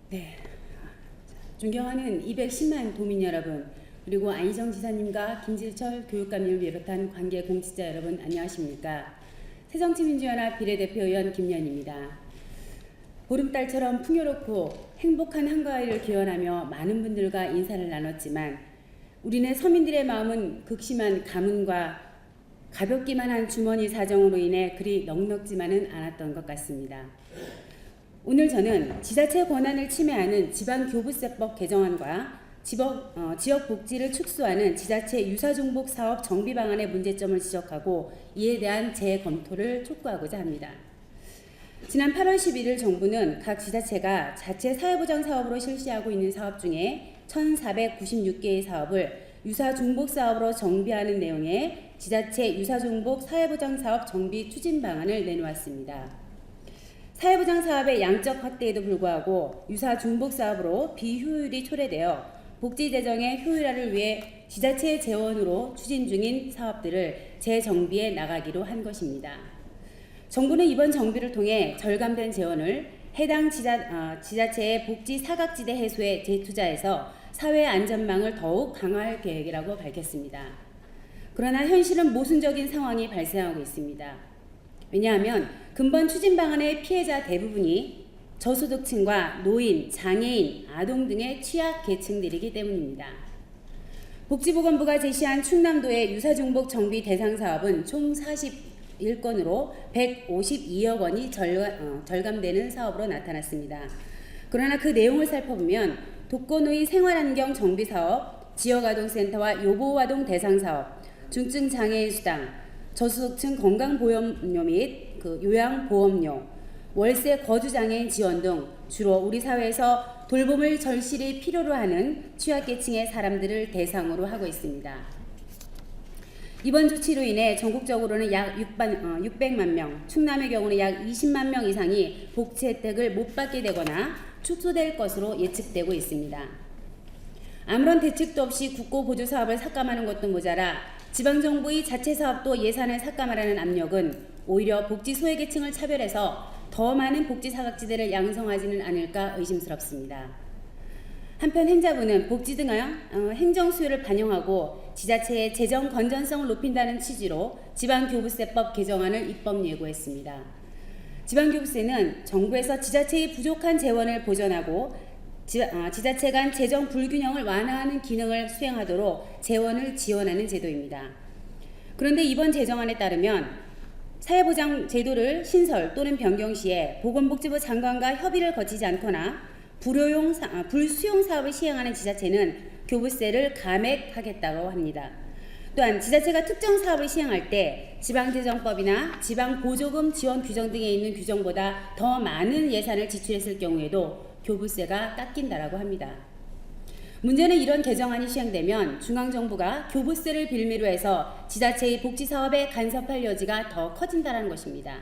네, 존경하는 210만 도민 여러분, 그리고 안희정 지사님과 김질철 교육감님을 비롯한 관계 공직자 여러분 안녕하십니까? 새정치민주연합 비례대표의원 김연입니다. 보름달처럼 풍요롭고 행복한 한가위를 기원하며 많은 분들과 인사를 나눴지만 우리네 서민들의 마음은 극심한 가문과 가볍기만 한 주머니 사정으로 인해 그리 넉넉지만은 않았던 것 같습니다. 오늘 저는 지자체 권한을 침해하는 지방교부세법 개정안과 지역 복지를 축소하는 지자체 유사종복 사업 정비 방안의 문제점을 지적하고 이에 대한 재검토를 촉구하고자 합니다. 지난 8월 11일 정부는 각 지자체가 자체 사회보장 사업으로 실시하고 있는 사업 중에 1,496개의 사업을 유사종복 사업으로 정비하는 내용의 지자체 유사종복 사회보장 사업 정비 추진 방안을 내놓았습니다. 사회보장 사업의 양적 확대에도 불구하고 유사 중복 사업으로 비효율이 초래되어 복지 재정의 효율화를 위해 지자체 재원으로 추진 중인 사업들을 재정비해 나가기로 한 것입니다. 정부는 이번 정비를 통해 절감된 재원을 해당 지자체의 복지 사각지대 해소에 재투자해서 사회 안전망을 더욱 강화할 계획이라고 밝혔습니다. 그러나 현실은 모순적인 상황이 발생하고 있습니다. 왜냐하면 근본 추진 방안의 피해자 대부분이 저소득층과 노인, 장애인, 아동 등의 취약 계층들이기 때문입니다. 복지보건부가 제시한 충남도의 유사중복 정비 대상 사업은 총 41건으로 152억 원이 절감되는 사업으로 나타났습니다. 그러나 그 내용을 살펴보면 독거노인 생활환경 정비 사업, 지역아동센터와 요보아동 대상 사업, 중증 장애인 수당, 저소득층 건강보험료 및 요양보험료, 월세 거주장애인 지원 등 주로 우리 사회에서 돌봄을 절실히 필요로 하는 취약계층의 사람들을 대상으로 하고 있습니다. 이번 조치로 인해 전국적으로는 약 600만 명, 충남의 경우는 약 20만 명 이상이 복지 혜택을 못 받게 되거나 축소될 것으로 예측되고 있습니다. 아무런 대책도 없이 국고 보조 사업을 삭감하는 것도 모자라 지방정부의 자체 사업도 예산을 삭감하라는 압력은 오히려 복지 소외계층을 차별해서 더 많은 복지 사각지대를 양성하지는 않을까 의심스럽습니다. 한편 행자부는 복지 등의 행정 수요를 반영하고 지자체의 재정 건전성을 높인다는 취지로 지방교부세법 개정안을 입법 예고했습니다. 지방교부세는 정부에서 지자체의 부족한 재원을 보전하고 지자체 간 재정 불균형을 완화하는 기능을 수행하도록 재원을 지원하는 제도입니다. 그런데 이번 제정안에 따르면 사회보장 제도를 신설 또는 변경 시에 보건복지부 장관과 협의를 거치지 않거나 불수용 사업을 시행하는 지자체는 교부세를 감액하겠다고 합니다. 또한 지자체가 특정 사업을 시행할 때 지방재정법이나 지방보조금 지원 규정 등에 있는 규정보다 더 많은 예산을 지출했을 경우에도 교부세가 깎인다라고 합니다. 문제는 이런 개정안이 시행되면 중앙정부가 교부세를 빌미로 해서 지자체의 복지사업에 간섭할 여지가 더 커진다는 것입니다.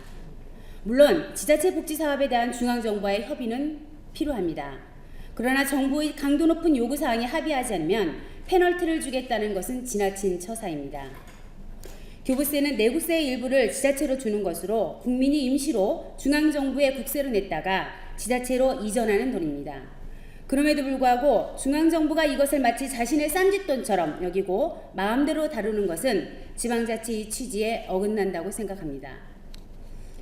물론 지자체 복지사업에 대한 중앙정부와의 협의는 필요합니다. 그러나 정부의 강도 높은 요구사항에 합의하지 않으면 페널티를 주겠다는 것은 지나친 처사입니다. 교부세는 내국세의 일부를 지자체로 주는 것으로 국민이 임시로 중앙정부에 국세로 냈다가 지자체로 이전하는 돈입니다. 그럼에도 불구하고 중앙정부가 이것을 마치 자신의 쌈짓돈처럼 여기고 마음대로 다루는 것은 지방자치의 취지에 어긋난다고 생각합니다.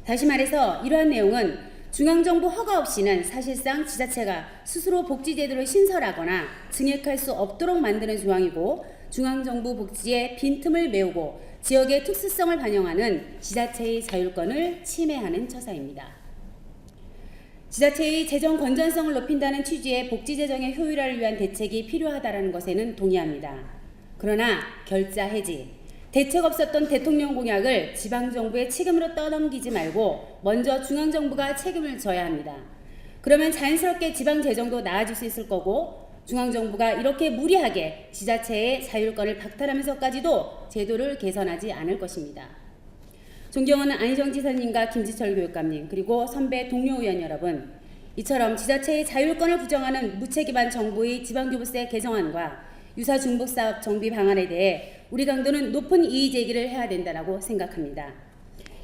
다시 말해서 이러한 내용은 중앙정부 허가 없이는 사실상 지자체가 스스로 복지제도를 신설하거나 증액할 수 없도록 만드는 조항이고 중앙정부 복지의 빈틈을 메우고 지역의 특수성을 반영하는 지자체의 자율권을 침해하는 처사입니다. 지자체의 재정 건전성을 높인다는 취지의 복지 재정의 효율화를 위한 대책이 필요하다는 것에는 동의합니다. 그러나 결자 해지, 대책 없었던 대통령 공약을 지방정부의 책임으로 떠넘기지 말고 먼저 중앙정부가 책임을 져야 합니다. 그러면 자연스럽게 지방재정도 나아질 수 있을 거고 중앙정부가 이렇게 무리하게 지자체의 자율권을 박탈하면서까지도 제도를 개선하지 않을 것입니다. 존경하는 안희정 지사님과 김지철 교육감님 그리고 선배 동료 의원 여러분, 이처럼 지자체의 자율권을 부정하는 무책임한 정부의 지방교부세 개정안과 유사중복사업 정비 방안에 대해 우리 강도는 높은 이의 제기를 해야 된다고 생각합니다.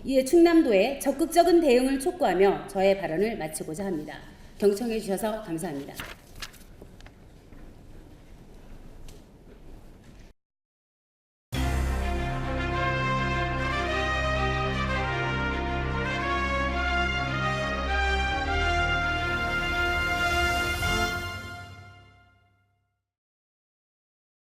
이에 충남도의 적극적인 대응을 촉구하며 저의 발언을 마치고자 합니다. 경청해 주셔서 감사합니다.